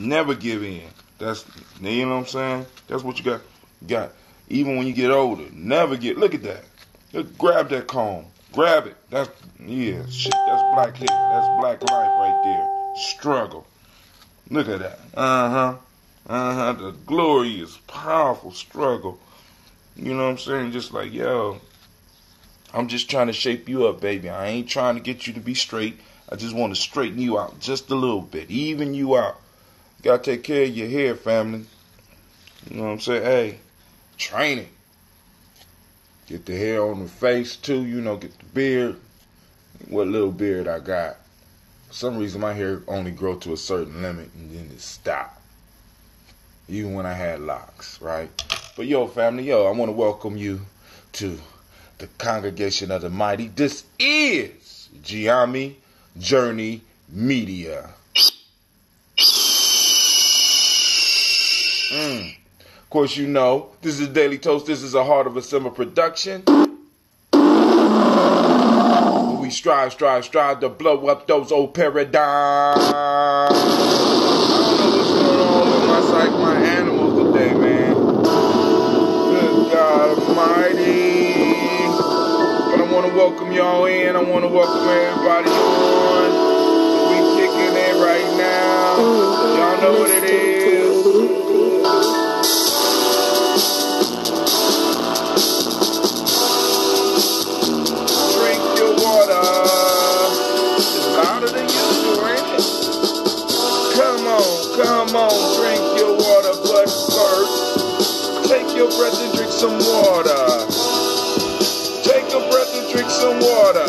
Never give in. That's, you know what I'm saying? That's what you got. Even when you get older, never get. Look at that. Just grab that comb. Grab it. That's shit. That's black hair. That's black life right there. Struggle. Look at that. The glorious, powerful struggle. You know what I'm saying? Just like, yo, I'm just trying to shape you up, baby. I ain't trying to get you to be straight. I just want to straighten you out just a little bit. Even you out. You got to take care of your hair, family. You know what I'm saying? Hey, train it. Get the hair on the face, too. You know, get the beard. What little beard I got. For some reason, my hair only grow to a certain limit, and then it stop. Even when I had locks, right? But yo, family, I want to welcome you to the congregation of the mighty. This is Gye-Nyame Journey Media. Of course, you know, this is Daily Toast. This is a Heart of a Simmer production. We strive to blow up those old paradigms. I don't know what's going on with my animals today, man. Good God Almighty. But I want to welcome y'all in. I want to welcome everybody on. We kicking it right now. Y'all know what it is. Drink your water. It's louder than usual, ain't it? Come on, drink your water, but first, take your breath and drink some water. Take your breath and drink some water.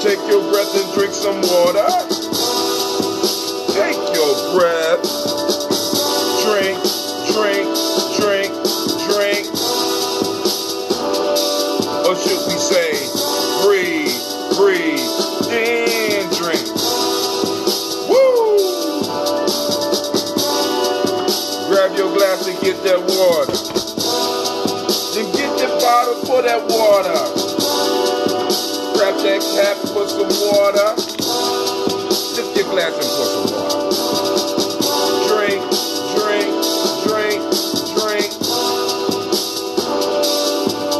Take your breath and drink some water. Take your breath. Drink. Or should we say, breathe, and drink. Woo! Grab your glass and get that water. Then get the bottle for that water. Grab that cap for some water. Lift your glass and pour some water. Drink.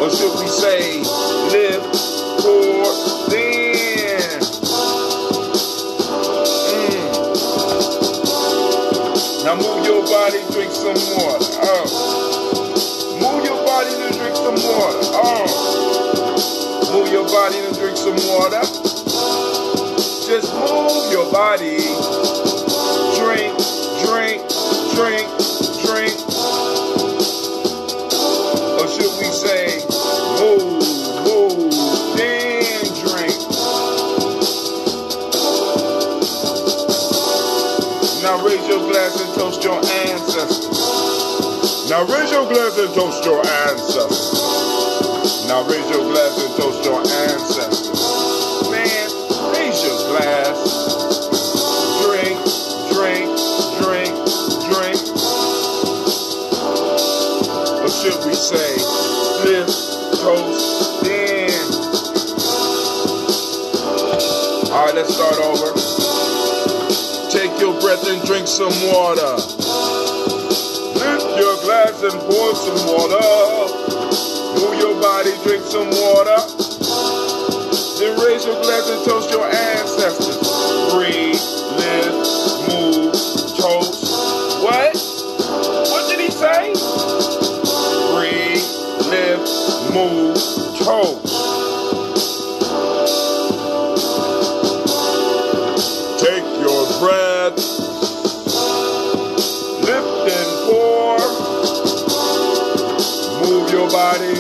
Or should we say, live, pour, then. Now move your body, drink some water. Move your body to drink some water. Move your body to drink some water. Just move your body. Drink. Or should we say, move, then drink. Now raise your glass and toast your ancestors. Now raise your glass and toast your ancestors. Now raise your glass and toast your ancestors. Man, raise your glass. Drink. Or should we say, lift, toast, then. Alright, let's start over. Take your breath and drink some water. Lift your glass and pour some water. Move your body, drink some water. Then raise your glass and toast your ancestors. Breathe, live, move, toast. What? What did he say? Breathe, live, move, toast. Take your breath. Lift and pour. Move your body.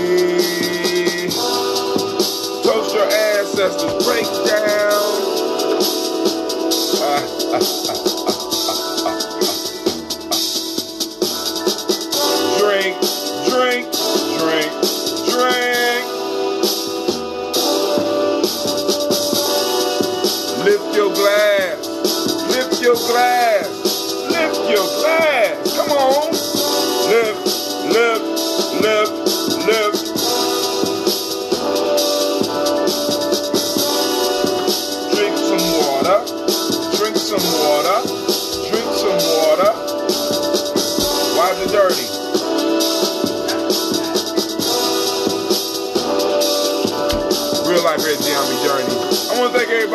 Toast your ancestors. Break down. Drink. Lift your glass. Come on. Lift. Drink some water.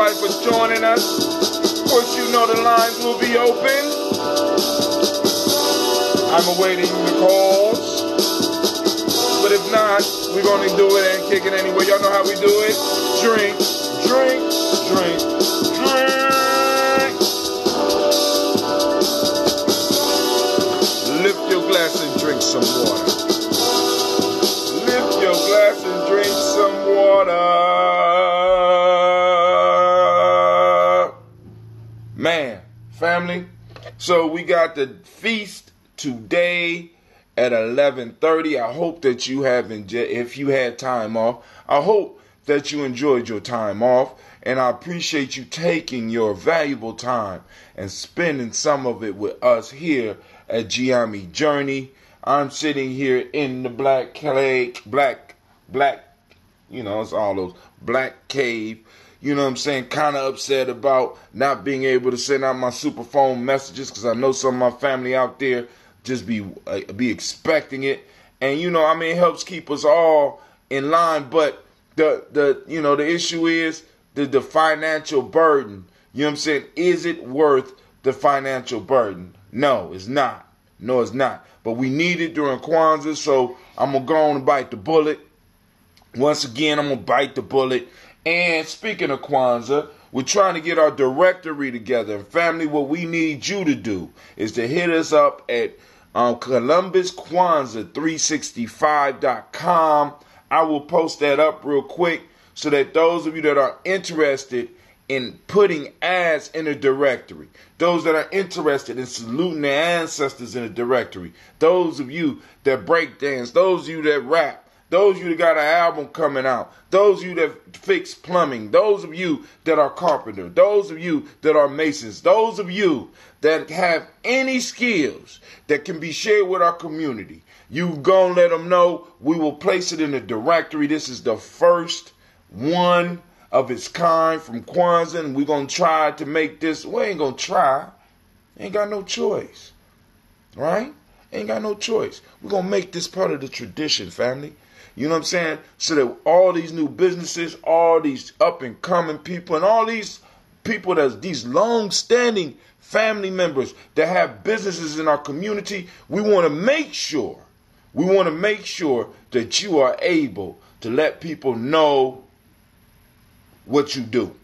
everybody for joining us. Of course, you know the lines will be open. I'm awaiting the calls. But if not, we're going to do it and kick it anyway. Y'all know how we do it. Drink, drink, drink, drink. Lift your glass and drink some water. Lift your glass and drink some water. Man, family. So we got the feast today at 11:30. I hope that you have if you had time off, I hope that you enjoyed your time off, and I appreciate you taking your valuable time and spending some of it with us here at Gye-Nyame Journey. I'm sitting here in the black, you know, it's all those black cave. You know what I'm saying? Kind of upset about not being able to send out my super phone messages, because I know some of my family out there just be expecting it. And you know, I mean, it helps keep us all in line. But the you know, the issue is the financial burden. You know what I'm saying? Is it worth the financial burden? No, it's not. No, it's not. But we need it during Kwanzaa, so I'm gonna go on and bite the bullet. Once again, I'm gonna bite the bullet. And speaking of Kwanzaa, we're trying to get our directory together. And family, what we need you to do is to hit us up at ColumbusKwanzaa365.com. I will post that up real quick so that those of you that are interested in putting ads in a directory, those that are interested in saluting their ancestors in a directory, those of you that break dance, those of you that rap, those of you that got an album coming out, those of you that fix plumbing, those of you that are carpenter, those of you that are masons, those of you that have any skills that can be shared with our community, you go and let them know. We will place it in the directory. This is the first one of its kind from Kwanzaa, and we're going to try to make this. We ain't going to try. Ain't got no choice. Right? Ain't got no choice. We're going to make this part of the tradition, family. You know what I'm saying? So that all these new businesses, all these up and coming people, and all these people these long-standing family members that have businesses in our community, we want to make sure that you are able to let people know what you do.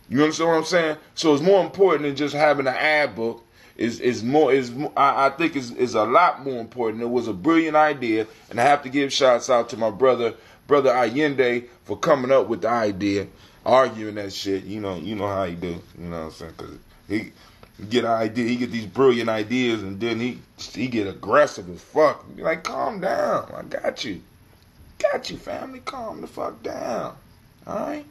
You understand what I'm saying? So it's more important than just having an ad book. I think is a lot more important. It was a brilliant idea, and I have to give shouts out to my brother Allende, for coming up with the idea, arguing that shit. You know how he do. You know what I'm saying? Because he get an idea, he get these brilliant ideas, and then he get aggressive as fuck. Be like, calm down. I got you, family. Calm the fuck down. All right.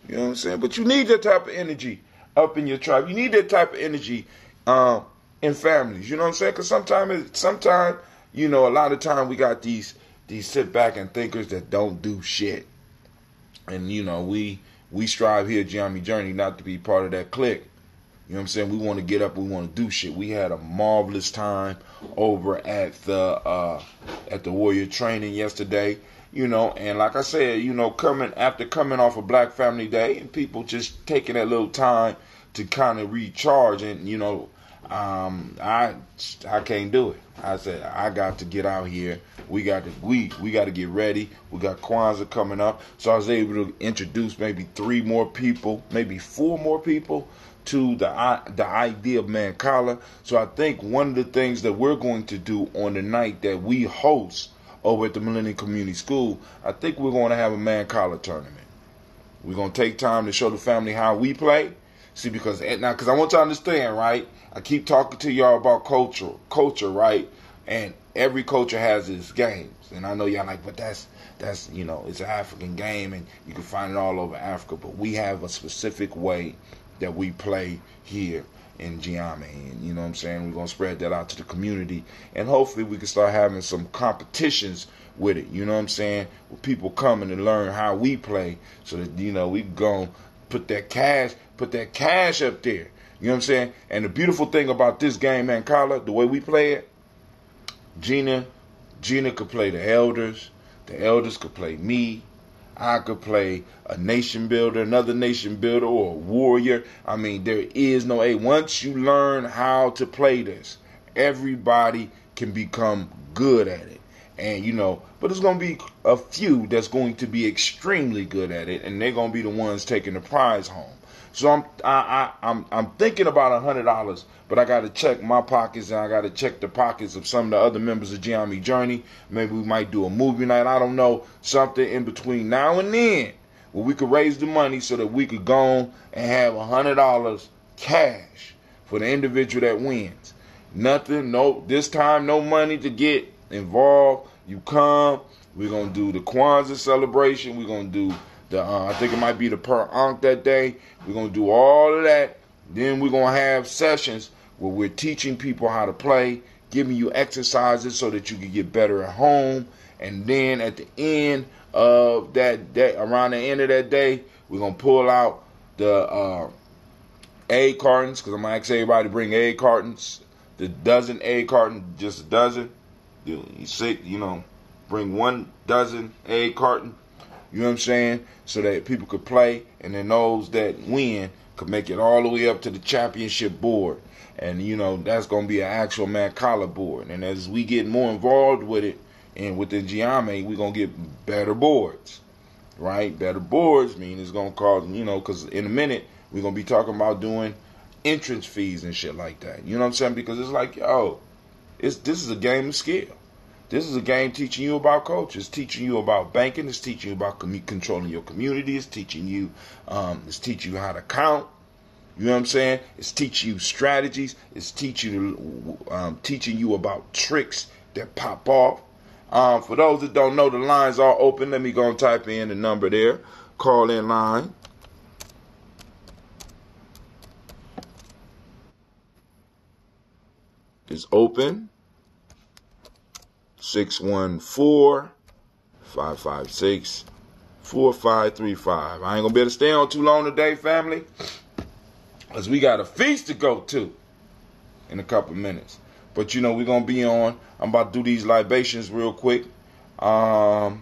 You know what I'm saying? But you need that type of energy up in your tribe. You need that type of energy in families. You know what I'm saying? Because sometimes, you know, a lot of time we got these sit back and thinkers that don't do shit. And, you know, we strive here at Gye-Nyame Journey not to be part of that clique. You know what I'm saying? We want to get up. We want to do shit. We had a marvelous time over at the Warrior Training yesterday. You know, and like I said, you know, coming off of Black Family Day, and people just taking that little time to kind of recharge, and you know, I can't do it. I said I got to get out here. We got to get ready. We got Kwanzaa coming up, so I was able to introduce maybe 3 more people, maybe 4 more people to the idea of Mancala. So I think one of the things that we're going to do on the night that we host over at the Millennium Community School, I think we're going to have a Mancala tournament. We're going to take time to show the family how we play. See, because I want y'all to understand, right? I keep talking to y'all about culture, right? And every culture has its games. And I know y'all like, but that's you know, it's an African game, and you can find it all over Africa. But we have a specific way that we play here in Gye-Nyame, and you know what I'm saying, we're going to spread that out to the community, and hopefully we can start having some competitions with it, you know what I'm saying, with people coming and learn how we play, so that, you know, we going to put that cash up there, you know what I'm saying. And the beautiful thing about this game, man, Carla, the way we play it, Gina could play the elders could play me, I could play a nation builder, another nation builder, or a warrior. I mean, there is no age. Once you learn how to play this, everybody can become good at it. And, you know, but there's going to be a few that's going to be extremely good at it, and they're going to be the ones taking the prize home. So I'm thinking about $100, but I got to check my pockets, and I got to check the pockets of some of the other members of Gye-Nyame Journey. Maybe we might do a movie night. I don't know, something in between now and then where we could raise the money so that we could go and have $100 cash for the individual that wins. Nothing, no, this time no money to get involved. You come, we're going to do the Kwanzaa celebration. We're going to do the, I think it might be the Per Ankh that day. We're going to do all of that. Then we're going to have sessions where we're teaching people how to play, giving you exercises so that you can get better at home. And then at the end of that day, around the end of that day, we're going to pull out the egg cartons, because I'm going to ask everybody to bring egg cartons. The dozen egg carton, just a dozen. You sick, you know, bring 1 dozen egg carton. You know what I'm saying? So that people could play, and then those that win could make it all the way up to the championship board. And, you know, that's going to be an actual Mancala board. And as we get more involved with it, and within Gye-Nyame, we're going to get better boards, right? Better boards mean it's going to cause, you know, because in a minute, we're going to be talking about doing entrance fees and shit like that. You know what I'm saying? Because it's like, yo, this is a game of skill. This is a game teaching you about culture. It's teaching you about banking. It's teaching you about controlling your community. It's teaching you how to count. You know what I'm saying? It's teaching you strategies. It's teaching you about tricks that pop off. For those that don't know, the lines are open. Let me go and type in the number there. Call in line. Is open. 614-556-4535. I ain't gonna be able to stay on too long today, family, because we got a feast to go to in a couple minutes. But you know, we're gonna be on. I'm about to do these libations real quick, or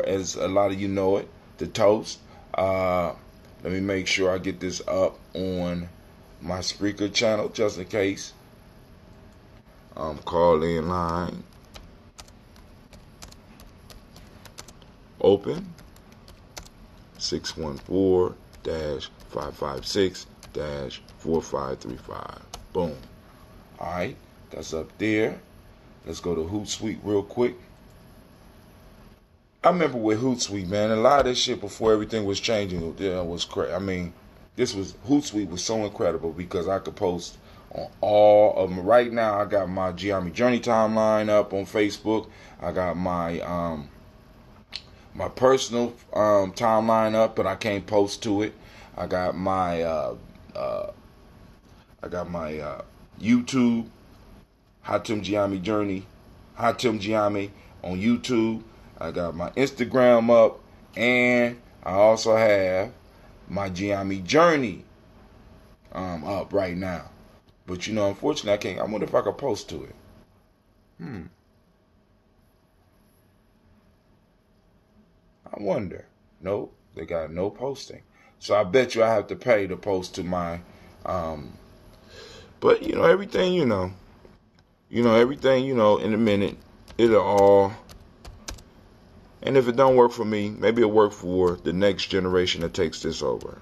as a lot of you know it, the toast. Let me make sure I get this up on my Spreaker channel just in case. Call in line open. 614-556-4535. Boom. Alright, that's up there. Let's go to Hootsuite real quick. I remember with Hootsuite, man, a lot of this shit before everything was changing, was crazy. I mean, Hootsuite was so incredible because I could post on all of them. Right now, I got my Gye-Nyame Journey timeline up on Facebook. I got my my personal timeline up, but I can't post to it. I got my YouTube, Hatem Gye-Nyame Journey, Hatem Gye-Nyame on YouTube. I got my Instagram up, and I also have my Gye-Nyame Journey up right now. But you know, unfortunately, I can't. I wonder if I could post to it. I wonder. Nope, they got no posting. So I bet you I have to pay to post to my. But you know, everything you know, everything you know. In a minute, it'll all. And if it don't work for me, maybe it'll work for the next generation that takes this over.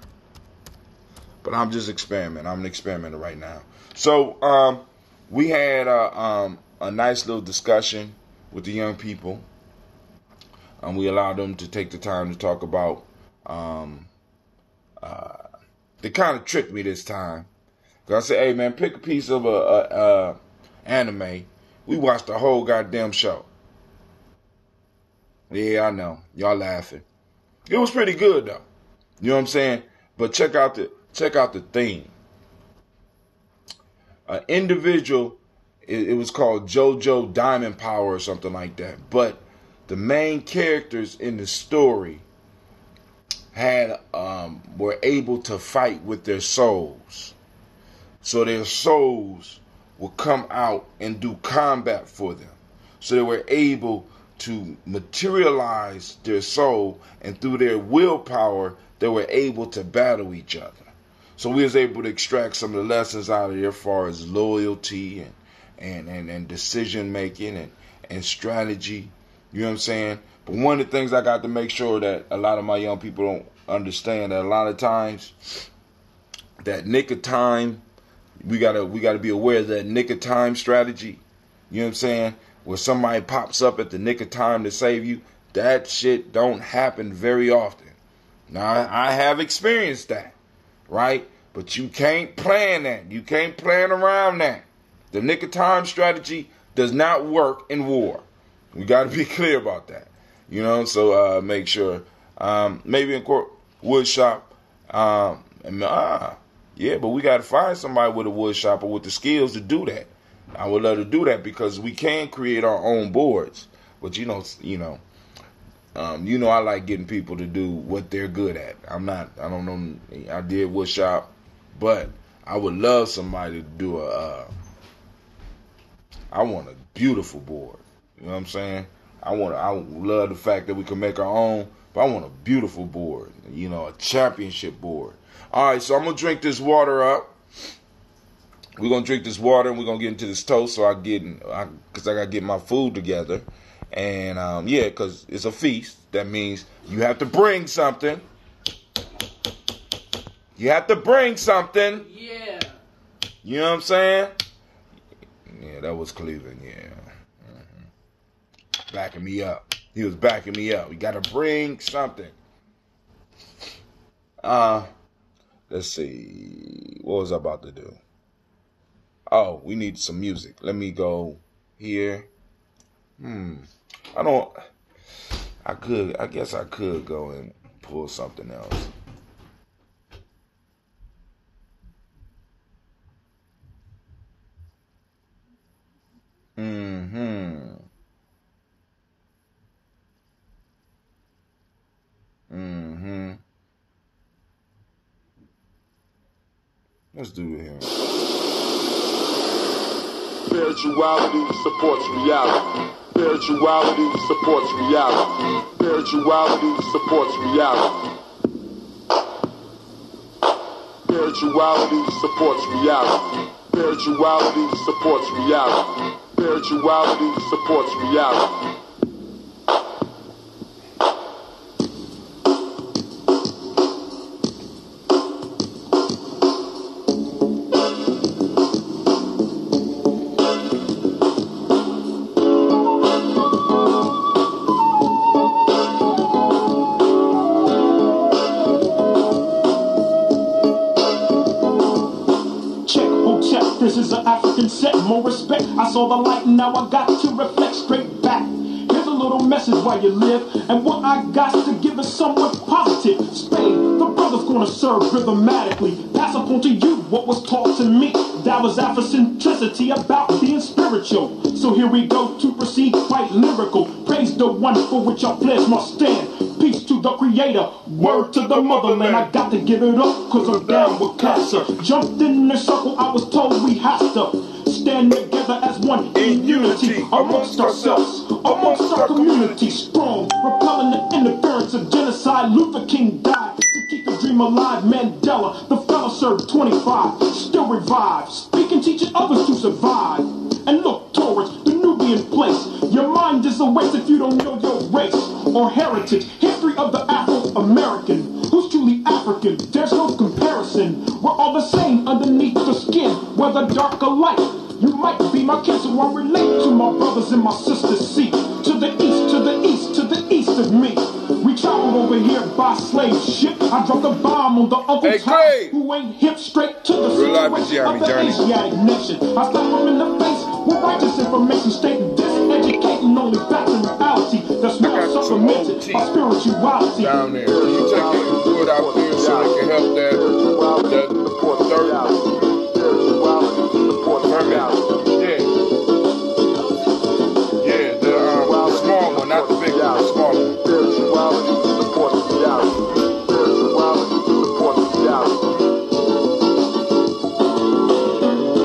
But I'm just experimenting. I'm an experimenter right now. So we had a nice little discussion with the young people. We allowed them to take the time to talk about. They kind of tricked me this time. Cause I said, "Hey man, pick a piece of a anime." We watched the whole goddamn show. Yeah, I know. Y'all laughing. It was pretty good though. You know what I'm saying? But check out the theme. An individual, it was called JoJo Diamond Power or something like that. But the main characters in the story were able to fight with their souls. So their souls would come out and do combat for them. So they were able to materialize their soul, and through their willpower, they were able to battle each other. So we was able to extract some of the lessons out of there as far as loyalty and decision making and strategy. You know what I'm saying? But one of the things I got to make sure that a lot of my young people don't understand, that a lot of times that nick of time, we gotta be aware of that nick of time strategy. You know what I'm saying? Where somebody pops up at the nick of time to save you, that shit don't happen very often. Now, I have experienced that, right? But you can't plan that. You can't plan around that. The nick of time strategy does not work in war. We got to be clear about that. You know, so make sure. Maybe in wood shop. Yeah, but we got to find somebody with a wood shop or with the skills to do that. I would love to do that because we can create our own boards. But I like getting people to do what they're good at. I don't know, I did wood shop, but I would love somebody to do I want a beautiful board. You know what I'm saying? I love the fact that we can make our own, but I want a beautiful board, a championship board. All right, so I'm going to drink this water up. We're going to drink this water and we're going to get into this toast because I got to get my food together. And, because it's a feast. That means you have to bring something. You have to bring something. Yeah. You know what I'm saying? Yeah, that was Cleveland, yeah. Backing me up. He was backing me up. We got to bring something. Let's see. What was I about to do? Oh, we need some music. Let me go here. I guess I could go and pull something else. Let's do it here. Spirituality supports reality. Spirituality supports reality. Spirituality supports reality. Spirituality supports reality. Spirituality supports reality. Spirituality supports reality. This is an African set, more respect. I saw the light and now I got to reflect straight back. Here's a little message while you live, and what I got to give is somewhat positive. Spade, the brother's gonna serve rhythmatically. Pass up on to you what was taught to me. That was Afrocentricity about being spiritual. So here we go to proceed quite lyrical. Praise the one for which I pledge my stand. Peace to the creator, word to the motherland. I got to give it up, cause I'm down with cancer. Jumped in the circle, I was told we have to stand together as one in unity. Amongst ourselves, amongst our community. Strong, repelling the interference of genocide. Luther King died to keep the dream alive. Mandela, the fella served 25, still revived. Speaking, teaching others to survive. And look towards the Nubian place. Your mind is a waste if you don't know your race or heritage. History of the Afro-American. Who's truly African? There's no comparison. We're all the same underneath the skin, whether dark or light. You might be my kin, so I relate to my brothers and my sisters. See, to the east, to the east, to the east of me. We traveled over here by slave ship. I dropped a bomb on the Uncle Tom, who ain't hip, straight to the situation of the Asiatic nation. I slapped him in the face with righteous information, stating this, educating only facts and reality. That's not supplemented by spirituality. Down there, you take it and put it out there so it can help that third. Yeah, the small one, not the big one, the small one. Spirituality supports reality. Spirituality supports reality.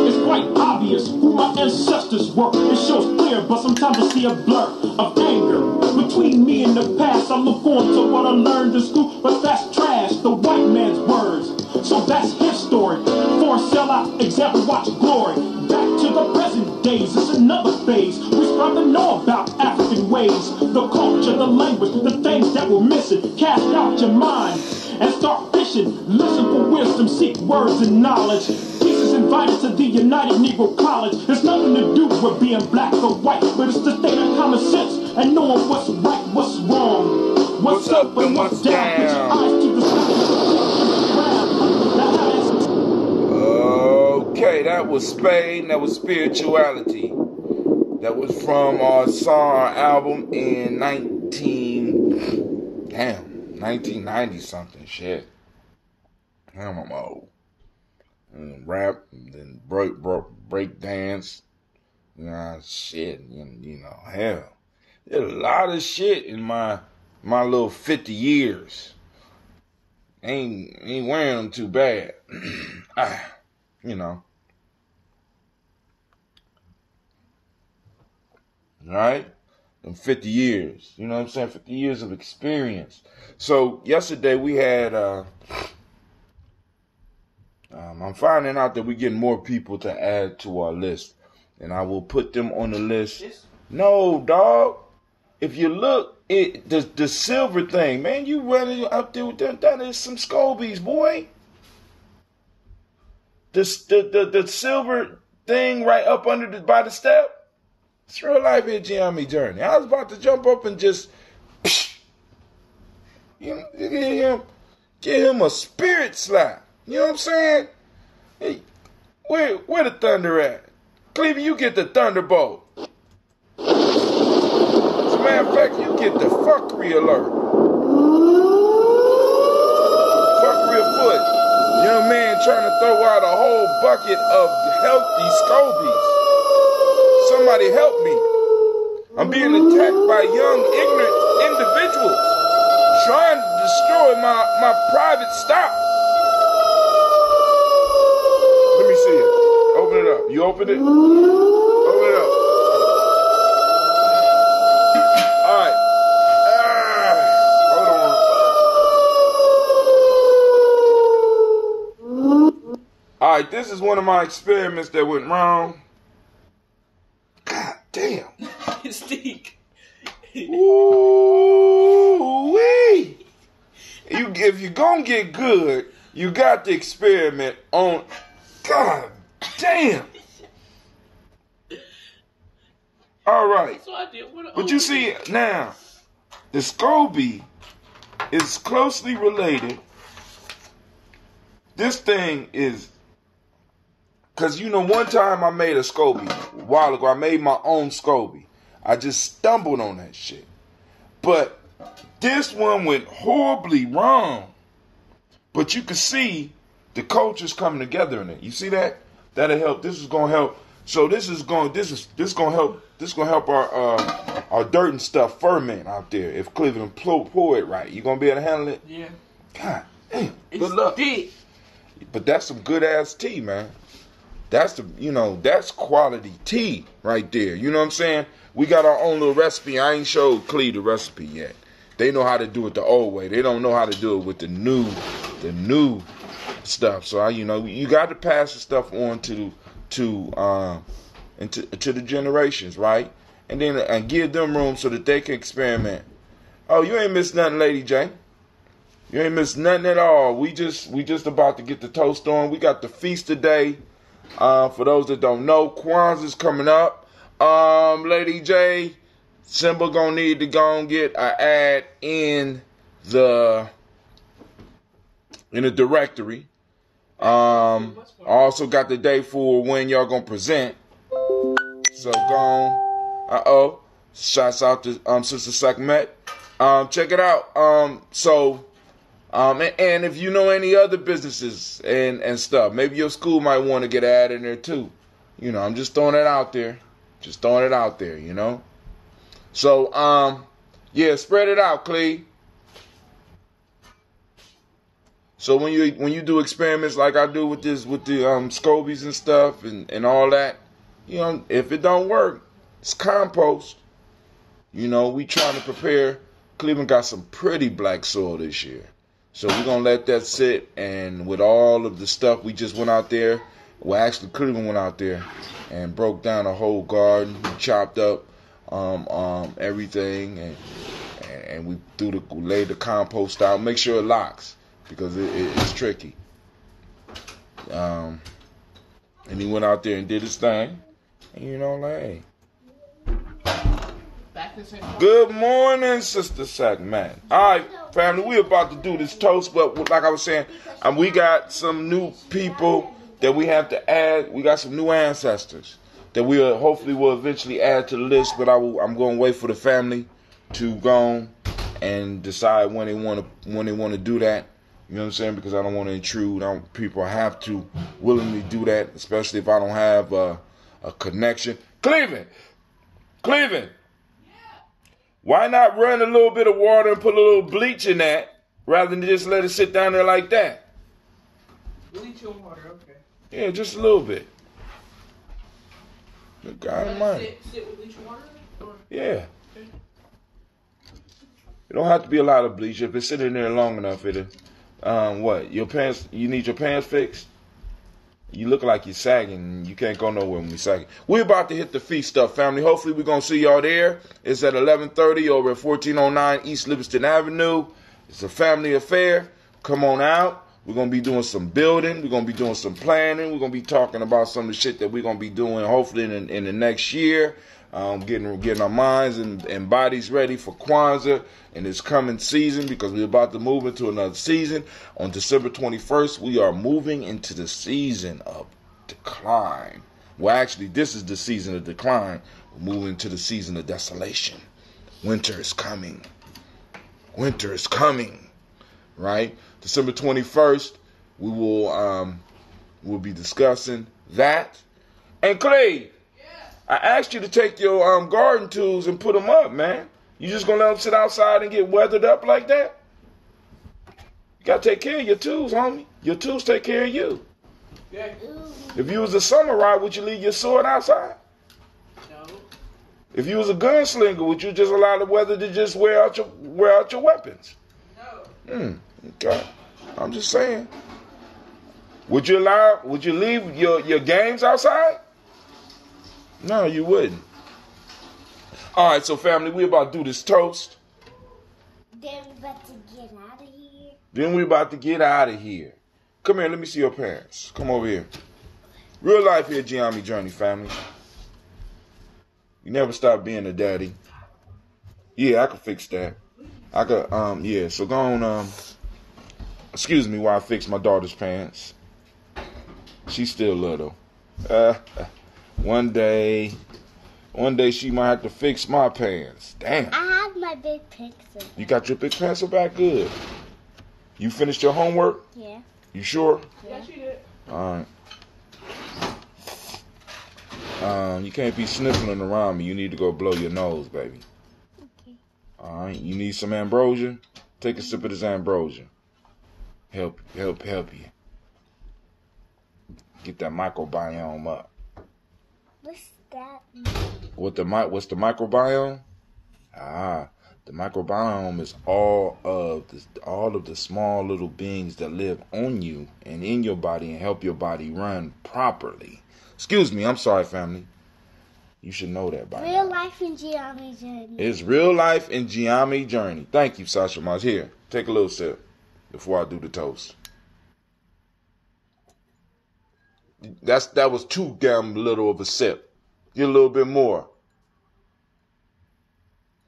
It's quite obvious obvious who my ancestors were. It shows clear, but sometimes I see a blur of anger between me and the past. I look on to what I learned in school, but that's trash, the white man's words. So that's his story. For a sellout example, watch glory. Back to the present days, it's another phase. We strive to know about African ways, the culture, the language, the things that we're missing. Cast out your mind and start fishing. Listen for wisdom, seek words and knowledge. Peace is invited to the United Negro College. There's nothing to do with being black or white, but it's the state of common sense and knowing what's right, what's wrong, what's up and what's down. Put your eyes to the sky. Okay, that was Spain. That was Spirituality. That was from our album in 1990 something. Shit. Damn, I'm old. And rap, and then break dance. Shit. You know, hell. There's a lot of shit in my little 50 years. Ain't wearing them too bad. You know. Right? Them 50 years. You know what I'm saying? 50 years of experience. So yesterday we had I'm finding out that we're getting more people to add to our list. And I will put them on the list. No, dog. If you look, the silver thing, man, you running up there with that is some Scobies, boy. The silver thing right up under by the step. It's real life here, Gye-Nyame journey. I was about to jump up and just give him a spirit slap. You know what I'm saying? Hey, where the thunder at? Cleveland, you get the thunderbolt. As a matter of fact, you get the fuckery alert. Fuckery afoot. Young man trying to throw out a whole bucket of healthy Scobies. Somebody help me. I'm being attacked by young, ignorant individuals trying to destroy my private stock. Let me see it. Open it up. You open it? Open it up. All right. Hold on. All right, this is one of my experiments that went wrong. God damn. Stink. Ooh-wee. If you're gonna get good, you got to experiment on. God damn. All right. But you see, now, the SCOBY is closely related. This thing is, because one time I made a SCOBY a while ago. I made my own SCOBY. I just stumbled on that shit. But this one went horribly wrong. But you can see the cultures coming together in it. You see that? That'll help. This is gonna help. So this gonna help our dirt and stuff ferment out there. If Cleveland pour it right, you gonna be able to handle it. Yeah. God damn. Good luck. Thick. But that's some good ass tea, man. That's that's quality tea right there. You know what I'm saying? We got our own little recipe. I ain't showed Clee the recipe yet. They know how to do it the old way. They don't know how to do it with the new stuff. So you got to pass the stuff on to the generations, right? And then give them room so that they can experiment. Oh, you ain't missed nothing, Lady J. You ain't missed nothing at all. We just about to get the toast on. We got the feast today. For those that don't know, Kwanzaa's coming up. Lady J, Simba gonna need to go and get an ad in the directory. I also got the day for when y'all gonna present. So go on. Shouts out to Sister Sakmet. Check it out. And if you know any other businesses and stuff, maybe your school might want to get an ad in there too. I'm just throwing it out there. So, yeah, spread it out, Clee. So when you do experiments like I do with the SCOBYs and stuff and all that, You know, if it don't work, it's compost. You know, we trying to prepare. Cleveland got some pretty black soil this year. So we're going to let that sit. And with all of the stuff we just went out there, well, actually, Cleveland went out there and broke down a whole garden. We chopped up everything. And we laid the compost out. Make sure it locks because it's tricky. And he went out there and did his thing. And you know, like, hey. Good morning, Sister Sackman. All right, family, we're about to do this toast, but like I was saying, we got some new people that we have to add. We got some new ancestors that we hopefully will eventually add to the list, but I'm going to wait for the family to go and decide when they want to do that. You know what I'm saying? Because I don't want to intrude. People have to willingly do that, especially if I don't have a connection. Cleveland. Why not run a little bit of water and put a little bleach in that rather than just let it sit down there like that? Bleach and water, okay. Yeah, just a little bit. Good God Almighty. Sit with bleach and water? Or? Yeah. Okay. It don't have to be a lot of bleach. If it's sitting there long enough, it'll. What? Your pants? You need your pants fixed? You look like you're sagging. You can't go nowhere when we sagging. We're about to hit the feast stuff, family. Hopefully we're going to see y'all there. It's at 11:30 over at 1409 East Livingston Avenue. It's a family affair. Come on out. We're going to be doing some building. We're going to be doing some planning. We're going to be talking about some of the shit that we're going to be doing hopefully in the next year. Getting our minds and bodies ready for Kwanzaa and this coming season because we're about to move into another season. On December 21st, we are moving into the season of decline. Well, actually, this is the season of decline. We're moving to the season of desolation. Winter is coming. Winter is coming, right? December 21st, we will we'll be discussing that. And Clay, I asked you to take your garden tools and put them up, man. You just gonna let them sit outside and get weathered up like that? You gotta take care of your tools, homie. Your tools take care of you. Yeah. If you was a samurai, would you leave your sword outside? No. If you was a gunslinger, would you just allow the weather to just wear out your weapons? No. Okay. I'm just saying. Would you leave your games outside? No, you wouldn't. All right, so family, we about to do this toast. Then we about to get out of here. Come here, let me see your parents. Come over here. Real life here, Gye-Nyame Journey, family. You never stop being a daddy. Yeah, I can fix that. I could, yeah, so go on, excuse me while I fix my daughter's pants. She's still little. One day she might have to fix my pants. Damn. I have my big pencil. You got your big pencil back? Good. You finished your homework? Yeah. You sure? Yeah, she did. All right. You can't be sniffling around me. You need to go blow your nose, baby. Okay. All right. You need some ambrosia? Take a sip of this ambrosia. Help you. Get that microbiome up. What's that? What's the microbiome? The microbiome is all of the small little beings that live on you and in your body and help your body run properly. Excuse me, I'm sorry, family. You should know that by now. Real life in Gye-Nyame Journey. It's real life in Gye-Nyame Journey. Thank you, Shasha Mosh. Here, take a little sip before I do the toast. That was too damn little of a sip. Get a little bit more.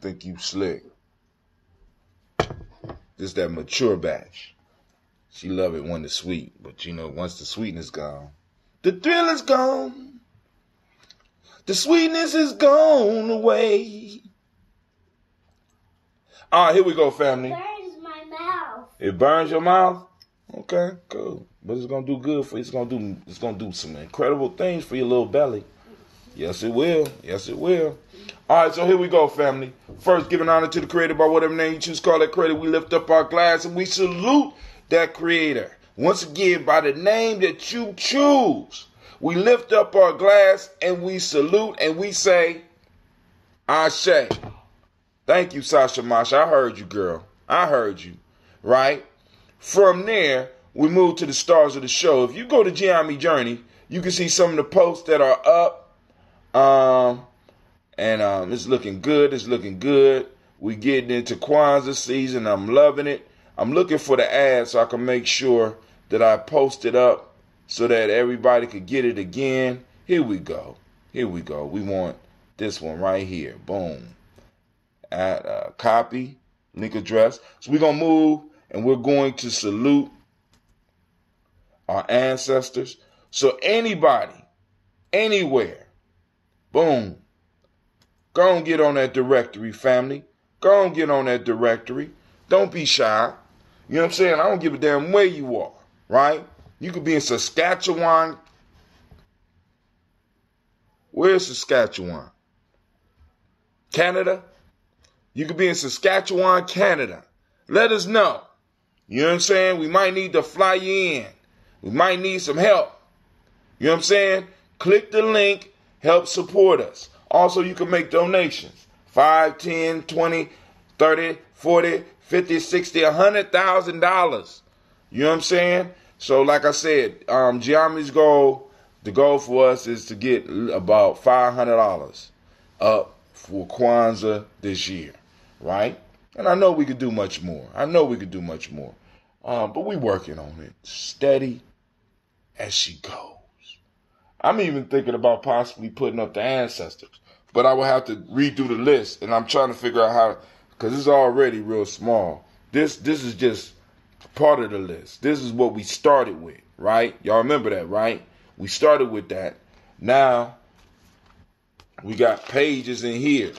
Think you slick. This that mature batch. She love it when it's sweet, but you know, once the sweetness gone, the thrill is gone. The sweetness is gone away. All right, here we go, family. It burns my mouth. It burns your mouth? Okay, cool. But it's gonna do good for you. It's gonna do some incredible things for your little belly. Yes, it will. Yes, it will. All right, so here we go, family. First, giving honor to the Creator by whatever name you choose to call that Creator. We lift up our glass and we salute that Creator. Once again, by the name that you choose. We lift up our glass and we salute and we say, Ashe. Thank you, Shasha Mosh. I heard you, girl. I heard you. Right? From there, we move to the stars of the show. If you go to Gye-Nyame Journey, you can see some of the posts that are up. It's looking good. It's looking good. We getting into Kwanzaa season. I'm loving it. I'm looking for the ad so I can make sure that I post it up so that everybody could get it again. Here we go. Here we go. We want this one right here. Boom. Add copy, link address. So we're going to move and we're going to salute our ancestors. So anybody, anywhere, boom, go and get on that directory, family. Go and get on that directory. Don't be shy. You know what I'm saying? I don't give a damn where you are, right? You could be in Saskatchewan. Where's Saskatchewan? Canada? You could be in Saskatchewan, Canada. Let us know. You know what I'm saying? We might need to fly you in. We might need some help. You know what I'm saying? Click the link. Help support us. Also, you can make donations. 5, 10, 20, 30, 40, 50, 60, $100,000. You know what I'm saying? So, like I said, Gye-Nyame's goal, the goal for us is to get about $500 up for Kwanzaa this year, right? And I know we could do much more. But we working on it. Steady as she goes. I'm even thinking about possibly putting up the ancestors. But I will have to redo the list. And I'm trying to figure out how, because it's already real small. This is just part of the list. This is what we started with, right? Y'all remember that, right? We started with that. Now, we got pages in here,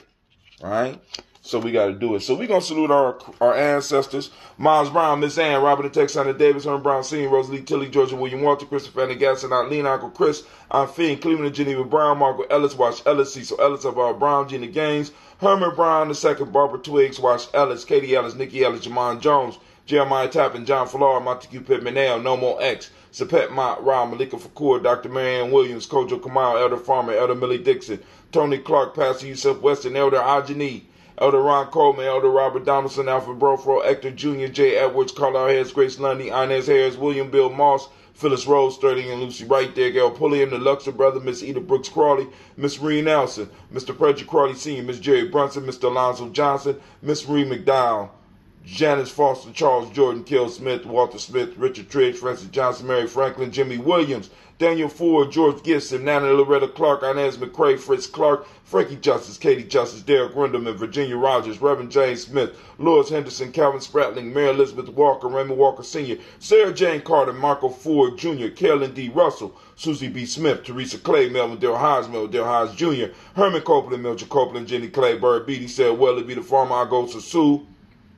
right? So we got to do it. So we're going to salute our ancestors. Miles Brown, Miss Ann, Robert the Texana Davis, Herman Brown Sr., Rosalie Tilly, Georgia William Walter, Christopher Fanny Gasson, Aunt Lena, Uncle Chris, Aunt Fiend, Cleveland, Geneva Brown, Margaret Ellis, Wash Ellis, Cecil Ellis, Alvar Brown, Gina Gaines, Herman Brown II, Barbara Twiggs, Wash Ellis, Katie Ellis, Nikki Ellis, Jamon Jones, Jeremiah Tappan, John Fallar, Montague Pittman, No More X, Sapet Mott, Ra, Malika Fakur, Dr. Marianne Williams, Kojo Kamal, Elder Farmer, Elder Millie Dixon, Tony Clark, Pastor Yusuf Weston, Elder Ajani, Elder Ron Coleman, Elder Robert Donaldson, Alfred Brofro, Hector Jr., J. Edwards, Carlisle Harris, Grace Lundy, Inez Harris, William Bill Moss, Phyllis Rose, Sterling and Lucy Wright, there, Gail Pulliam, the Luxor brother, Miss Eda Brooks Crawley, Miss Marie Nelson, Mr. Frederick Crawley Sr., Miss Jerry Brunson, Mr. Alonzo Johnson, Miss Marie McDowell, Janice Foster, Charles Jordan, Kill Smith, Walter Smith, Richard Triggs, Francis Johnson, Mary Franklin, Jimmy Williams, Daniel Ford, George Gibson, Nana Loretta Clark, Inez McCrae, Fritz Clark, Frankie Justice, Katie Justice, Derek Grundleman, Virginia Rogers, Reverend James Smith, Louis Henderson, Calvin Spratling, Mary Elizabeth Walker, Raymond Walker Sr., Sarah Jane Carter, Marco Ford Jr., Carolyn D. Russell, Susie B. Smith, Teresa Clay, Melvin Dale Hines Jr., Herman Copeland, Mildred Copeland, Jenny Clay, Bird Beatty, Sarah Welly, be the farmer, I go to Sue,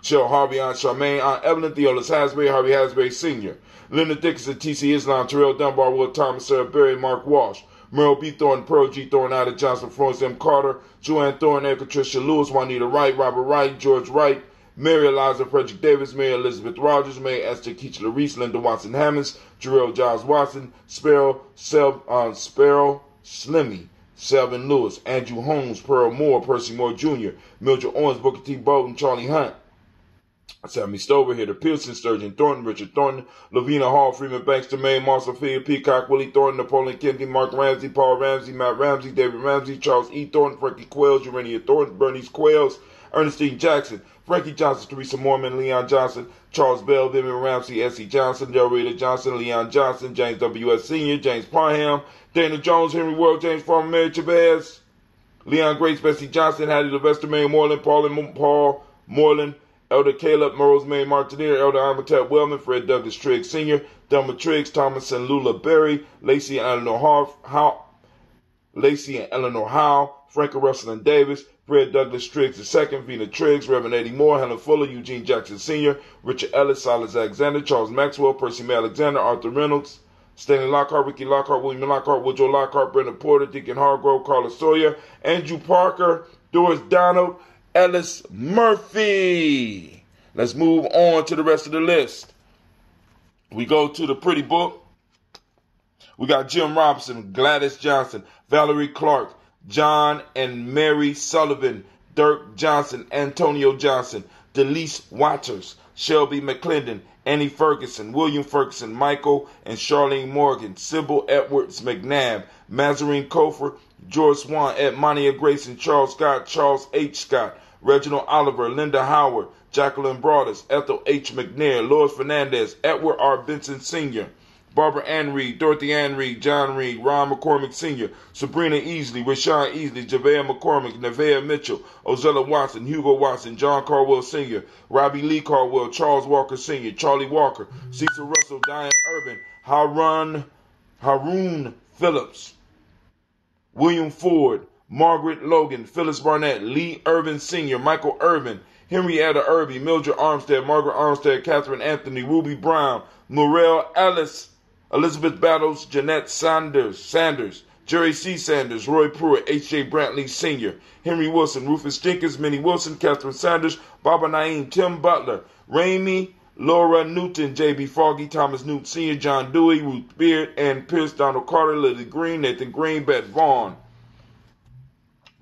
Cheryl Harvey, Aunt Charmaine, Aunt Evelyn, Theolis Hasbury, Harvey Hasbury Sr., Leonard Dickinson, T.C. Islam, Terrell Dunbar, Will Thomas, Sarah Berry, Mark Walsh, Merle B. Thornton, Pearl G. Thornton, Ida Johnson, Florence M. Carter, Joanne Thornton, Erica Tricia Lewis, Juanita Wright, Robert Wright, George Wright, Mary Eliza Frederick Davis, Mary Elizabeth Rogers, Mary Esther Keachler Reese, Linda Watson Hammonds, Jarrell Giles Watson, Sparrow Slimmy, Selvin Lewis, Andrew Holmes, Pearl Moore, Percy Moore Jr., Mildred Owens, Booker T. Bolton, Charlie Hunt, Sammy Stover, Hitter Pearson, Sturgeon Thornton, Richard Thornton, Lavina Hall, Freeman Banks, Jermaine Marshall, Field, Peacock, Willie Thornton, Napoleon Kennedy, Mark Ramsey, Paul Ramsey, Matt Ramsey, David Ramsey, Charles E. Thornton, Frankie Quells, Urania Thornton, Bernice Quells, Ernestine Jackson, Frankie Johnson, Teresa Mormon, Leon Johnson, Charles Bell, Vivian Ramsey, S.E. Johnson, Del Rita Johnson, Leon Johnson, James W.S. Sr., James Parham, Dana Jones, Henry World, James Farmer, Mary Chavez, Leon Grace, Bessie Johnson, Hattie Levester, Mary Moreland, Paul Moreland, Elder Caleb, Rosemary Martineer, Elder Amatep Wellman, Fred Douglas Triggs Sr., Delma Triggs, Thomas and Lula Berry, Lacey and Eleanor Howe, Frank Russell and Davis, Fred Douglas Triggs II, Vina Triggs, Reverend Eddie Moore, Helen Fuller, Eugene Jackson Sr., Richard Ellis, Silas Alexander, Charles Maxwell, Percy May Alexander, Arthur Reynolds, Stanley Lockhart, Ricky Lockhart, William Lockhart, Woodrow Lockhart, Brendan Porter, Deacon Hargrove, Carla Sawyer, Andrew Parker, Doris Donald, Ellis Murphy. Let's move on to the rest of the list. We go to the pretty book. We got Jim Robinson, Gladys Johnson, Valerie Clark, John and Mary Sullivan, Dirk Johnson, Antonio Johnson, Delise Waters, Shelby McClendon, Annie Ferguson, William Ferguson, Michael and Charlene Morgan, Sybil Edwards McNabb, Mazarine Kofer, George Swan, Edmonia Grayson, Charles Scott, Charles H. Scott, Reginald Oliver, Linda Howard, Jacqueline Broadus, Ethel H. McNair, Lois Fernandez, Edward R. Benson Sr., Barbara Ann Reed, Dorothy Ann Reed, John Reed, Ron McCormick Sr., Sabrina Easley, Rashawn Easley, Javea McCormick, Nevaeh Mitchell, Ozella Watson, Hugo Watson, John Caldwell Sr., Robbie Lee Caldwell, Charles Walker Sr., Charlie Walker, Cecil Russell, Diane Urban, Haroon Phillips, William Ford, Margaret Logan, Phyllis Barnett, Lee Irvin Sr., Michael Irvin, Henrietta Irby, Mildred Armstead, Margaret Armstead, Catherine Anthony, Ruby Brown, Morel Ellis, Elizabeth Battles, Jeanette Sanders, Jerry C. Sanders, Roy Pruitt, H.J. Brantley Sr., Henry Wilson, Rufus Jenkins, Minnie Wilson, Catherine Sanders, Baba Naeem, Tim Butler, Ramey, Laura Newton, J.B. Foggy, Thomas Newton Sr., John Dewey, Ruth Beard, Ann Pierce, Donald Carter, Lily Green, Nathan Green, Bette Vaughn,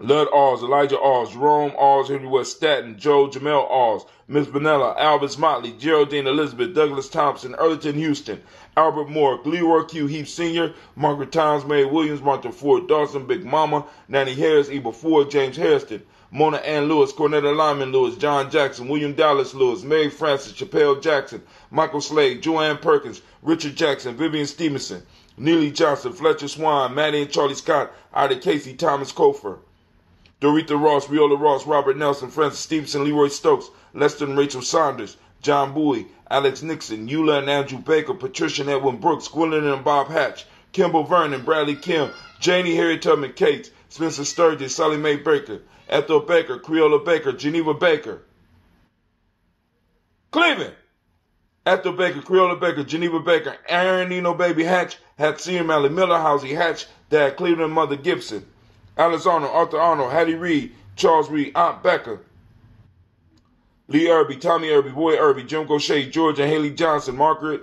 Lud Alls, Elijah Alls, Jerome Alls, Henry West Staton, Joe Jamel Alls, Miss Benella, Alvis Motley, Geraldine Elizabeth, Douglas Thompson, Earlington Houston, Albert Moore, Leroy Q. Heath Sr., Margaret Towns, Mary Williams, Martha Ford Dawson, Big Mama, Nanny Harris, Eva Ford, James Hairston, Mona Ann Lewis, Cornetta Lyman Lewis, John Jackson, William Dallas Lewis, Mary Frances, Chappelle Jackson, Michael Slade, Joanne Perkins, Richard Jackson, Vivian Stevenson, Neely Johnson, Fletcher Swan, Maddie and Charlie Scott, Ida Casey, Thomas Kofer, Dorita Ross, Riola Ross, Robert Nelson, Francis Stevenson, Leroy Stokes, Lester and Rachel Saunders, John Bowie, Alex Nixon, Eula and Andrew Baker, Patricia and Edwin Brooks, Gwendolyn and Bob Hatch, Kimball Vernon, Bradley Kim, Janie Harriet Tubman Cates, Spencer Sturgis, Sally Mae Baker, Ethel Baker, Creola Baker, Geneva Baker, Cleveland, Ethel Baker, Creola Baker, Geneva Baker, Aaron Nino Baby Hatch, Hatsir Mally Miller, Housey Hatch, Dad Cleveland, Mother Gibson, Alice Arnold, Arthur Arnold, Hattie Reed, Charles Reed, Aunt Becker, Lee Irby, Tommy Irby, Boy Irby, Jim Gaucher, George and Haley Johnson, Archie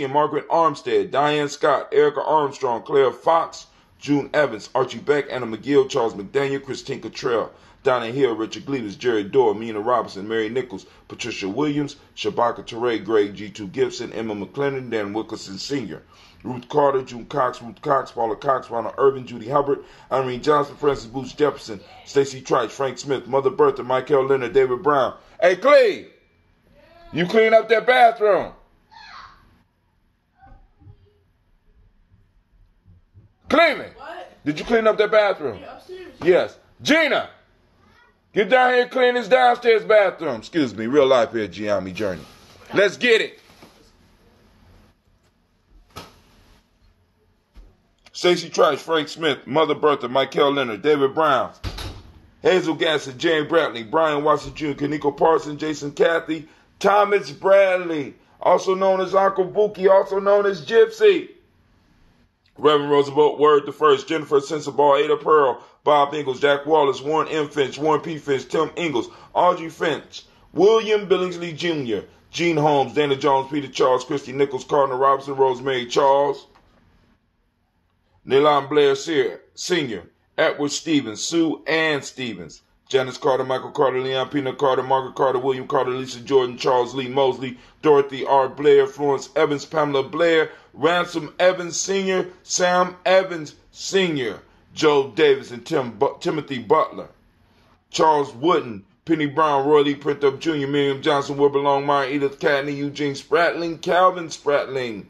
and Margaret Armstead, Diane Scott, Erica Armstrong, Claire Fox, June Evans, Archie Beck, Anna McGill, Charles McDaniel, Christine Cottrell, Donna Hill, Richard Gleavis, Jerry Dorr, Mina Robinson, Mary Nichols, Patricia Williams, Shabaka Teray, Greg G2 Gibson, Emma McClendon, Dan Wilkerson Sr., Ruth Carter, June Cox, Ruth Cox, Paula Cox, Ronald Irvin, Judy Hubbard, Irene Johnson, Francis Booth Jefferson, Stacey Trice, Frank Smith, Mother Bertha, Michael Leonard, David Brown. Hey, Cleve, you clean up that bathroom. Cleveland, What? did you clean up that bathroom? Yeah, upstairs. Yes. Gina, get down here and clean this downstairs bathroom. Excuse me, real life here at Gye-Nyame Journey. Let's get it. Stacey Trice, Frank Smith, Mother Bertha, Michael Leonard, David Brown, Hazel Gasson, Jane Bradley, Brian Watson Jr., Kaniko Parsons, Jason Cathy, Thomas Bradley, also known as Uncle Buki, also known as Gypsy, Reverend Roosevelt, Word the First, Jennifer Sensabaugh, Ada Pearl, Bob Ingalls, Jack Wallace, Warren M. Finch, Warren P. Finch, Tim Ingalls, Audrey Finch, William Billingsley Jr., Gene Holmes, Dana Jones, Peter Charles, Christy Nichols, Cardinal Robinson, Rosemary Charles, Nelan Blair Sr., Edward Stevens, Sue Ann Stevens, Janice Carter, Michael Carter, Leon Peanut Carter, Margaret Carter, William Carter, Lisa Jordan, Charles Lee Mosley, Dorothy R. Blair, Florence Evans, Pamela Blair, Ransom Evans Sr., Sam Evans Sr., Joe Davis, and Timothy Butler, Charles Wooden, Penny Brown, Roy Lee Printup Jr., Miriam Johnson, Wilbur Longmire, Edith Catney, Eugene Spratling, Calvin Spratling,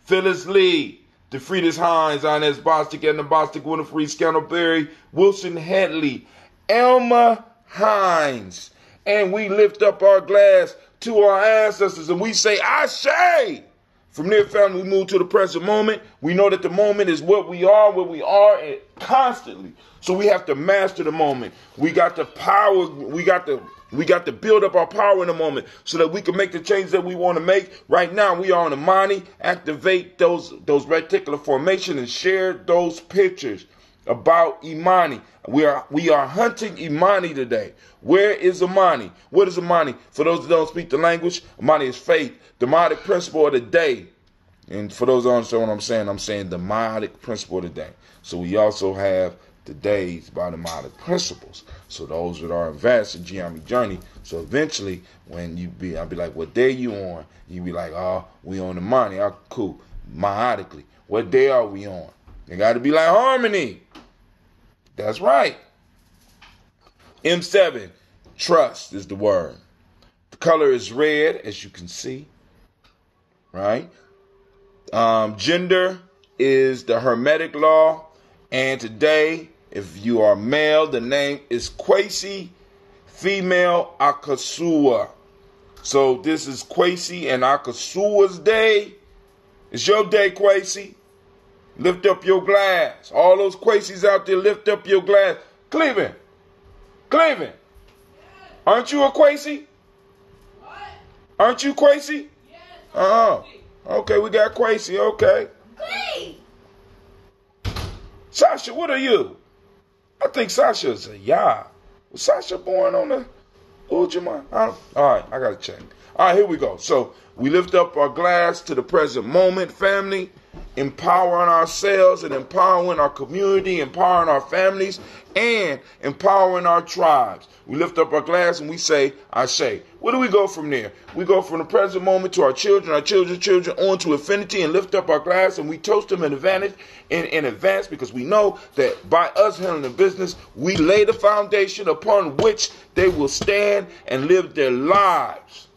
Phyllis Lee, DeFriedis Hines, Inez Bostic, Edna Bostic, Winifred Scantleberry, Wilson Hadley, Elma Hines. And we lift up our glass to our ancestors and we say, Ashe! From there, family, we move to the present moment. We know that the moment is what we are and constantly. So we have to master the moment. We got the power, we got to build up our power in the moment so that we can make the changes that we want to make. Right now, we are on Imani. Activate those reticular formation and share those pictures about Imani. We are hunting Imani today. Where is Imani? What is Imani? For those that don't speak the language, Imani is faith, demonic principle of the day. And for those who understand what I'm saying the meiotic principle of the day. So we also have the days by the meiotic principles. So those that are advanced in Gye-Nyame journey. So eventually, when I'll be like, what day you on? You be like, oh, we on the Imani. Oh, cool. Meiotically, what day are we on? They got to be like harmony. That's right. M7, trust is the word. The color is red, as you can see. Right? Gender is the Hermetic law. And today, if you are male, the name is Kwesi, female Akasua. So this is Kwesi and Akasua's day. It's your day, Kwesi. Lift up your glass. All those Kwesis out there, lift up your glass. Cleveland. Aren't you a Kwesi? What? Aren't you Kwesi? Yes. Okay, we got Kwesi. Okay. Please. Shasha, what are you? I think Sasha is a Ya. Was Sasha born on the Ujima? All right, I got to check. All right, here we go. So we lift up our glass to the present moment, family, empowering ourselves and empowering our community, empowering our families, and empowering our tribes. We lift up our glass and we say, Ashe. Where do we go from there? We go from the present moment to our children's children, on to infinity, and lift up our glass and we toast them in advance because we know that by us handling the business, we lay the foundation upon which they will stand and live their lives.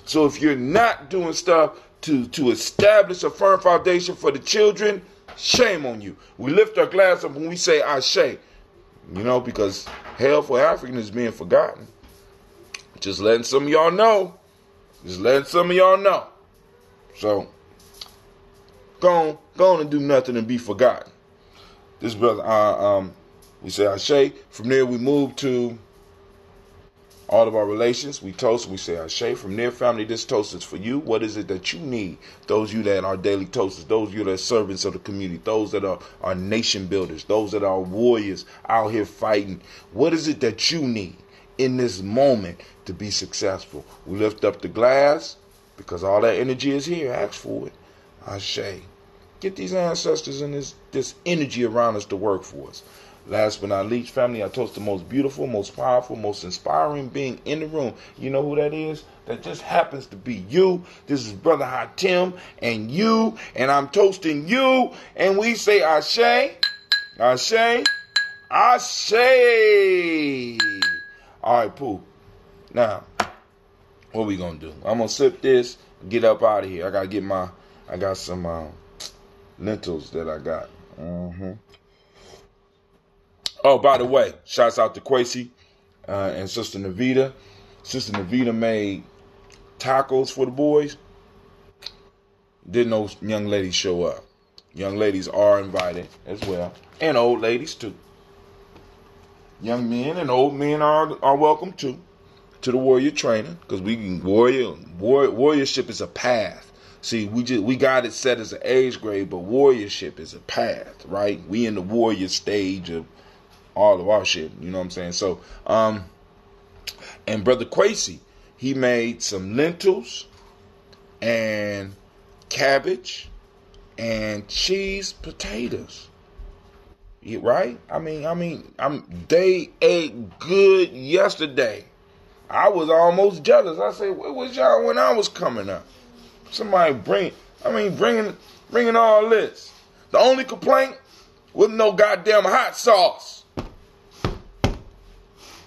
So if you're not doing stuff to establish a firm foundation for the children, shame on you. We lift our glass up when we say Ashe. Because hell for African is being forgotten. Just letting some of y'all know. So, go on and do nothing and be forgotten. This brother, we say Ashe. From there we move to all of our relations. We toast, we say Ashe. From there, family, this toast is for you. What is it that you need? Those of you that are daily toasters, those of you that are servants of the community, those that are nation builders, those that are warriors out here fighting. What is it that you need in this moment to be successful? We lift up the glass because all that energy is here. Ask for it. Ashe. Get these ancestors and this energy around us to work for us. Last but not least, family, I toast the most beautiful, most powerful, most inspiring being in the room. You know who that is? That just happens to be you. This is Brother Hatim and you, and I'm toasting you, and we say Ashe, Ashe, Ashe. All right, Pooh. Now, what we gonna do? I'm gonna sip this, get up out of here. I got some lentils that I got. Oh, by the way, shouts out to Kwesi and Sister Navita. Sister Navita made tacos for the boys. Didn't no young ladies show up. Young ladies are invited as well. And old ladies too. Young men and old men are welcome too. To the warrior training. Because we can warriorship is a path. See, we got it set as an age grade, but warriorship is a path, right? We in the warrior stage of all of our shit, you know what I'm saying? So, and Brother Kwesi, he made some lentils and cabbage and cheese potatoes. Yeah, right? They ate good yesterday. I was almost jealous. I said, where was y'all when I was coming up? Somebody bringing all this. The only complaint was no goddamn hot sauce.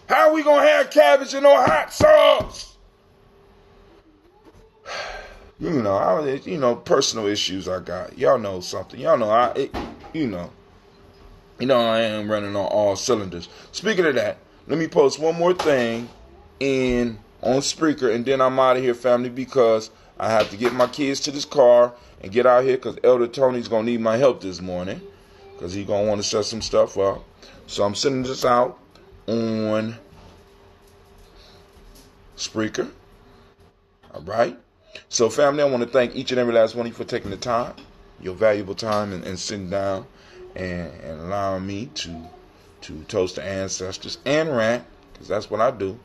How are we going to have cabbage and no hot sauce? Personal issues I got. Y'all know something. Y'all know I am running on all cylinders. Speaking of that, let me post one more thing on Spreaker, and then I'm out of here, family, because I have to get my kids to this car and get out here because Elder Tony's going to need my help this morning because he's going to want to set some stuff up. So I'm sending this out on Spreaker. All right. So, family, I want to thank each and every last one of you for taking the time, your valuable time, and sitting down and allowing me to toast the ancestors and rant, because that's what I do.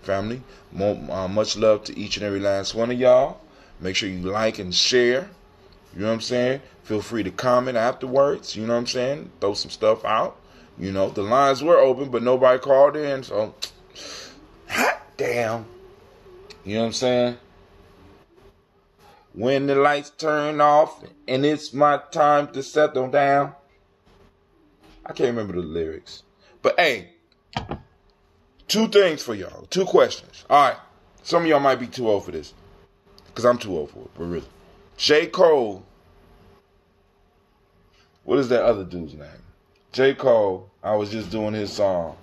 Family, much love to each and every last one of y'all. Make sure you like and share. You know what I'm saying? Feel free to comment afterwards. You know what I'm saying? Throw some stuff out. You know, the lines were open, but nobody called in. So, hot damn. You know what I'm saying? When the lights turn off and it's my time to settle down. I can't remember the lyrics. But, hey, 2 things for y'all. 2 questions. All right. Some of y'all might be too old for this. Because I'm too old for it. But really. J. Cole. What is that other dude's name? J. Cole. I was just doing his song.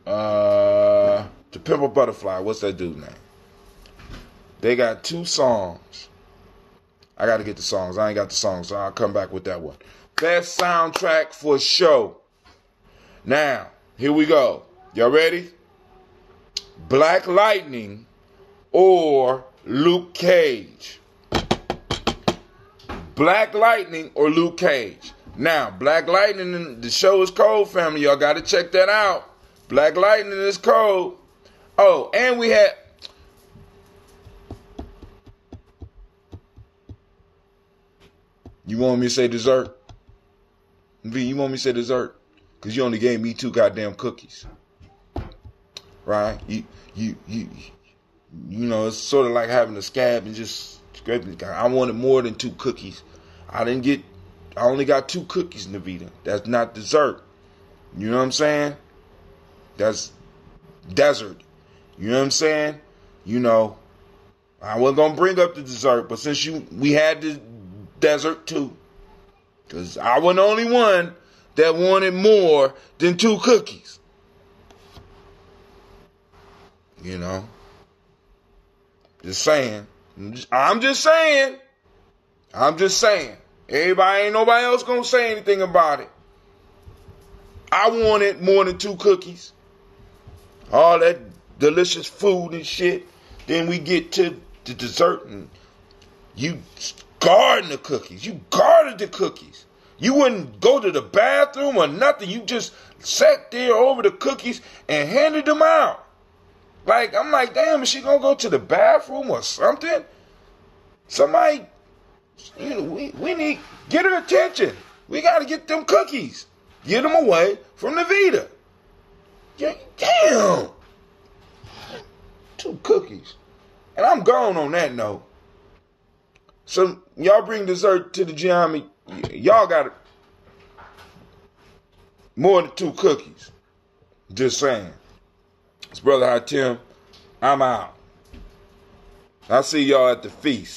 To Pimp a Butterfly. What's that dude's name? They got 2 songs. I got to get the songs. I ain't got the songs, so I'll come back with that one. Best soundtrack for show. Now, here we go. Y'all ready? Black Lightning or Luke Cage. Black Lightning or Luke Cage. Now, Black Lightning, the show is cold, family. Y'all got to check that out. Black Lightning is cold. Oh, and we had... You want me to say dessert? V, you want me to say dessert? Because you only gave me 2 goddamn cookies. Right? You know, it's sort of like having a scab and just scraping. I wanted more than 2 cookies. I only got 2 cookies, Navita. That's not dessert. You know what I'm saying? That's desert. You know what I'm saying? You know, I wasn't going to bring up the dessert, but since we had the desert too. Because I wasn't the only one that wanted more than 2 cookies. You know? Just saying. I'm just saying. Everybody, ain't nobody else gonna say anything about it. I wanted more than 2 cookies. All that delicious food and shit. Then we get to the dessert and you guarding the cookies. You guarded the cookies. You wouldn't go to the bathroom or nothing. You just sat there over the cookies and handed them out. Like, I'm like, damn, is she gonna go to the bathroom or something? Somebody, you know, we need, get her attention. We gotta get them cookies. Get them away from the Vita. Damn. 2 cookies. And I'm gone on that note. So, y'all bring dessert to the Gye-Nyame. Y'all got more than 2 cookies. Just saying. It's Brother High Tim. I'm out. I'll see y'all at the feast.